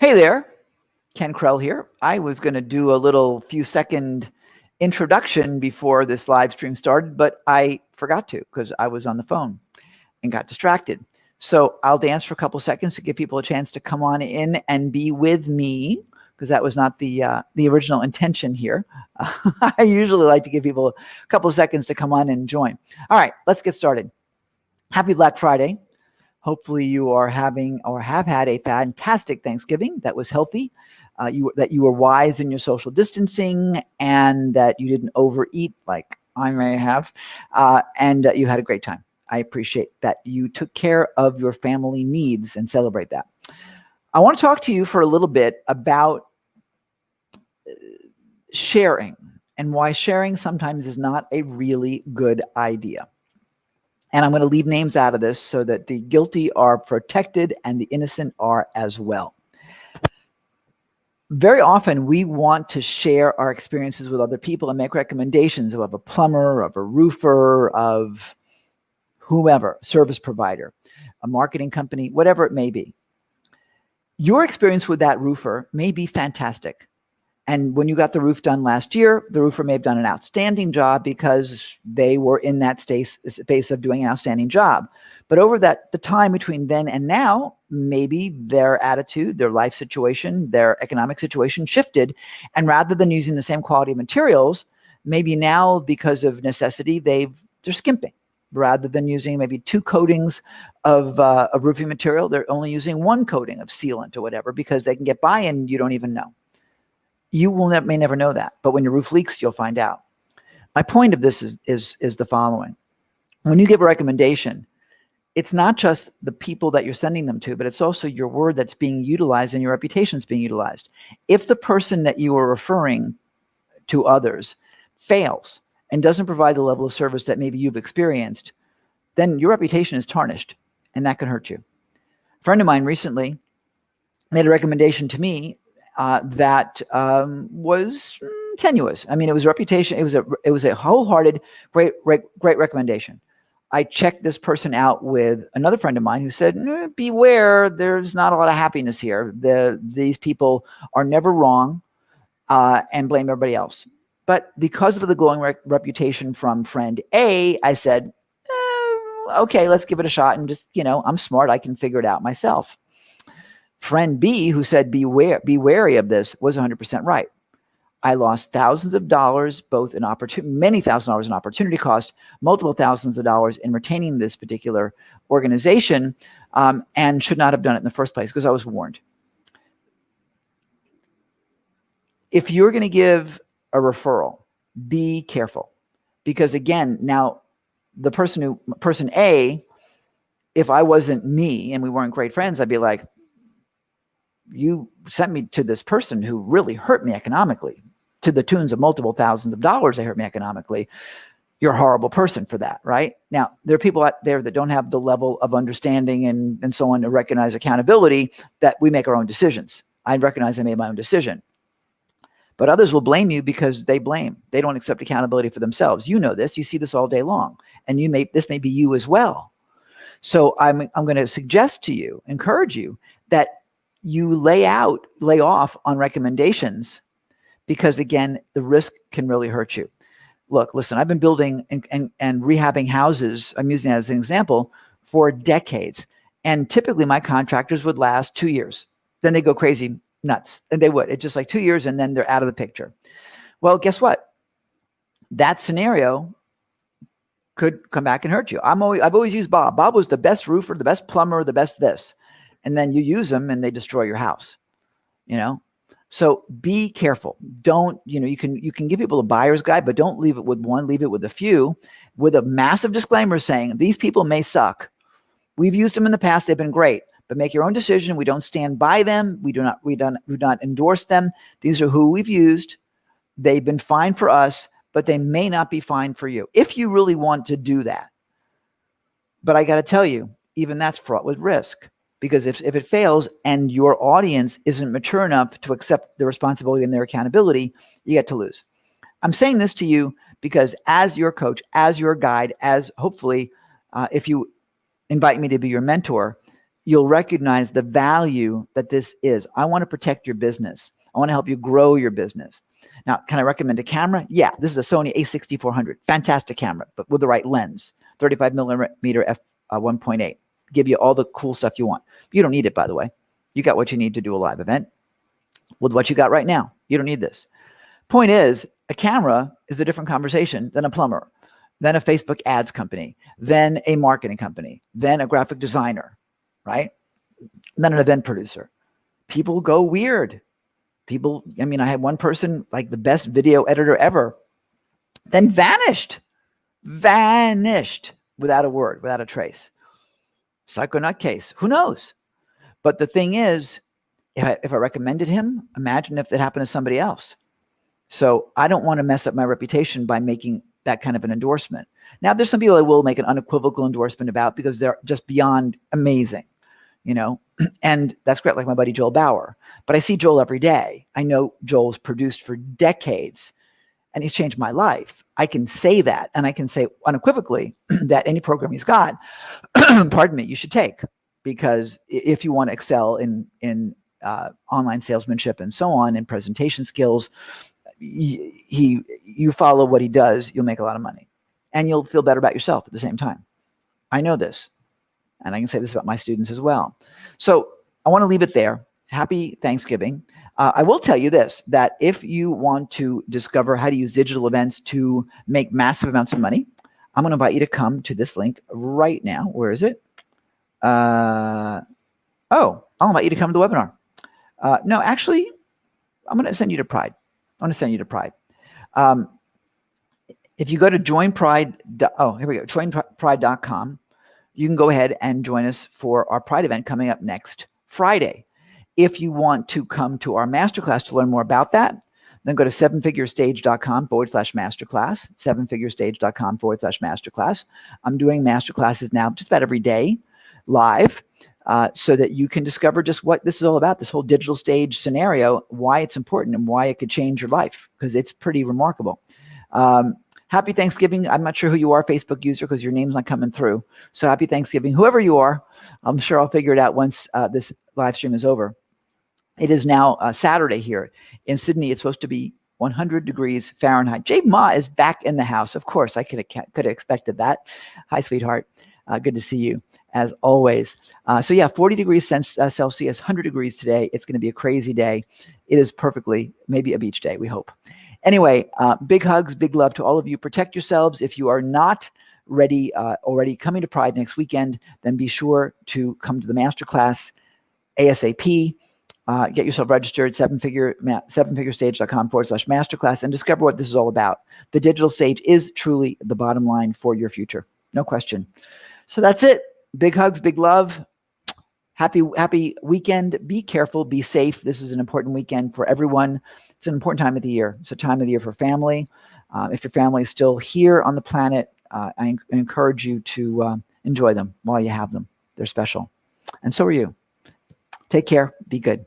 Hey there, Ken Krell here. I was going to do a little few second introduction before this live stream started, but I forgot to because I was on the phone and got distracted. So I'll dance for a couple seconds to give people a chance to come on in and be with me because that was not the original intention here. I usually like to give people a couple of seconds to come on and join. All right, let's get started. Happy Black Friday. Hopefully you are having or have had a fantastic Thanksgiving that was healthy, that you were wise in your social distancing, and that you didn't overeat like I may have, and you had a great time. I appreciate that you took care of your family needs and celebrate that. I want to talk to you for a little bit about sharing and why sharing sometimes is not a really good idea. And I'm going to leave names out of this so that the guilty are protected and the innocent are as well. Very often we want to share our experiences with other people and make recommendations of a plumber, of a roofer, of whomever, service provider, a marketing company, whatever it may be. Your experience with that roofer may be fantastic. And when you got the roof done last year, the roofer may have done an outstanding job because they were in that space of doing an outstanding job. But over the time between then and now, maybe their attitude, their life situation, their economic situation shifted. And rather than using the same quality of materials, maybe now because of necessity, they're skimping. Rather than using maybe 2 coatings of roofing material, they're only using 1 coating of sealant or whatever because they can get by and you don't even know. You may never know that, but when your roof leaks, you'll find out. My point of this is the following. When you give a recommendation, it's not just the people that you're sending them to, but it's also your word that's being utilized and your reputation is being utilized. If the person that you are referring to others fails and doesn't provide the level of service that maybe you've experienced, then your reputation is tarnished and that can hurt you. A friend of mine recently made a recommendation to me that was tenuous. I mean, it was reputation. It was a wholehearted, great recommendation. I checked this person out with another friend of mine who said, beware, there's not a lot of happiness here. These people are never wrong and blame everybody else. But because of the glowing reputation from friend A, I said, okay, let's give it a shot. And just, I'm smart. I can figure it out myself. Friend B, who said, be wary of this, was 100% right. I lost thousands of dollars, many thousands of dollars in opportunity cost, multiple thousands of dollars in retaining this particular organization, and should not have done it in the first place because I was warned. If you're going to give a referral, be careful because again, now the person A, if I wasn't me and we weren't great friends, I'd be like, you sent me to this person who really hurt me economically to the tunes of multiple thousands of dollars. They hurt me economically. You're a horrible person for that, right? Now, there are people out there that don't have the level of understanding and so on to recognize accountability that we make our own decisions. I recognize I made my own decision. But others will blame you because they blame. They don't accept accountability for themselves. You know this. You see this all day long. And this may be you as well. So I'm going to suggest to you, encourage you, that you lay off on recommendations because again, the risk can really hurt you. Look, listen, I've been building and rehabbing houses. I'm using that as an example for decades. And typically my contractors would last 2 years. Then they go crazy nuts and they would. It's just like 2 years and then they're out of the picture. Well, guess what? That scenario could come back and hurt you. I've always used Bob. Bob was the best roofer, the best plumber, the best this. And then you use them and they destroy your house, So be careful. Don't, you can give people a buyer's guide, but don't leave it with one, leave it with a few, with a massive disclaimer saying these people may suck. We've used them in the past. They've been great, but make your own decision. We don't stand by them. We do not endorse them. These are who we've used. They've been fine for us, but they may not be fine for you if you really want to do that. But I got to tell you, even that's fraught with risk. Because if it fails and your audience isn't mature enough to accept the responsibility and their accountability, you get to lose. I'm saying this to you because as your coach, as your guide, as hopefully if you invite me to be your mentor, you'll recognize the value that this is. I want to protect your business. I want to help you grow your business. Now, can I recommend a camera? Yeah, this is a Sony a6400. Fantastic camera, but with the right lens. 35 millimeter f1.8. Give you all the cool stuff you want. You don't need it, by the way. You got what you need to do a live event with what you got right now. You don't need this. Point is, a camera is a different conversation than a plumber, than a Facebook ads company, than a marketing company, than a graphic designer, right? Than an event producer. People go weird. People, I mean, I had one person, like the best video editor ever, then vanished without a word, without a trace. Psycho nutcase. Who knows? But the thing is, if I recommended him, imagine if that happened to somebody else. So I don't want to mess up my reputation by making that kind of an endorsement. Now, there's some people I will make an unequivocal endorsement about because they're just beyond amazing, you know, and that's great, like my buddy Joel Bauer. But I see Joel every day. I know Joel's produced for decades and he's changed my life. I can say that, and I can say unequivocally that any program he's got, pardon me, you should take, because if you want to excel in online salesmanship and so on, and presentation skills, you follow what he does, you'll make a lot of money and you'll feel better about yourself at the same time. I know this, and I can say this about my students as well. So I want to leave it there. Happy Thanksgiving. I will tell you this, that if you want to discover how to use digital events to make massive amounts of money, I'm going to invite you to come to this link right now. Where is it? I'll invite you to come to the webinar. No, actually, I'm going to send you to Pride. I'm going to send you to Pride. If you go to joinpride.com, you can go ahead and join us for our Pride event coming up next Friday. If you want to come to our masterclass to learn more about that, then go to sevenfigurestage.com/masterclass, sevenfigurestage.com/masterclass. I'm doing masterclasses now just about every day live, so that you can discover just what this is all about, this whole digital stage scenario, why it's important and why it could change your life, because it's pretty remarkable. Happy Thanksgiving. I'm not sure who you are, Facebook user, because your name's not coming through. So happy Thanksgiving. Whoever you are, I'm sure I'll figure it out once this live stream is over. It is now Saturday here in Sydney. It's supposed to be 100 degrees Fahrenheit. Jay Ma is back in the house. Of course, I could have expected that. Hi, sweetheart. Good to see you, as always. So yeah, 40 degrees Celsius, 100 degrees today. It's going to be a crazy day. It is perfectly, maybe a beach day, we hope. Anyway, big hugs, big love to all of you. Protect yourselves. If you are not ready, already coming to Pride next weekend, then be sure to come to the masterclass ASAP. Get yourself registered, sevenfigurestage.com/masterclass, and discover what this is all about. The digital stage is truly the bottom line for your future. No question. So that's it. Big hugs, big love. Happy weekend. Be careful, be safe. This is an important weekend for everyone. It's an important time of the year. It's a time of the year for family. If your family is still here on the planet, I encourage you to enjoy them while you have them. They're special. And so are you. Take care. Be good.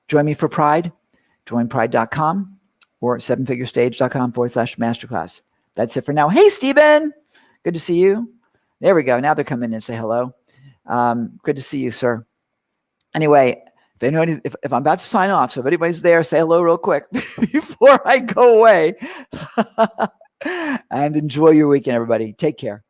Join me for Pride. Join pride.com or sevenfigurestage.com/masterclass. That's it for now. Hey, Stephen. Good to see you. There we go. Now they're coming in and say hello. Good to see you, sir. Anyway, if I'm about to sign off, so if anybody's there, say hello real quick before I go away. And enjoy your weekend, everybody. Take care.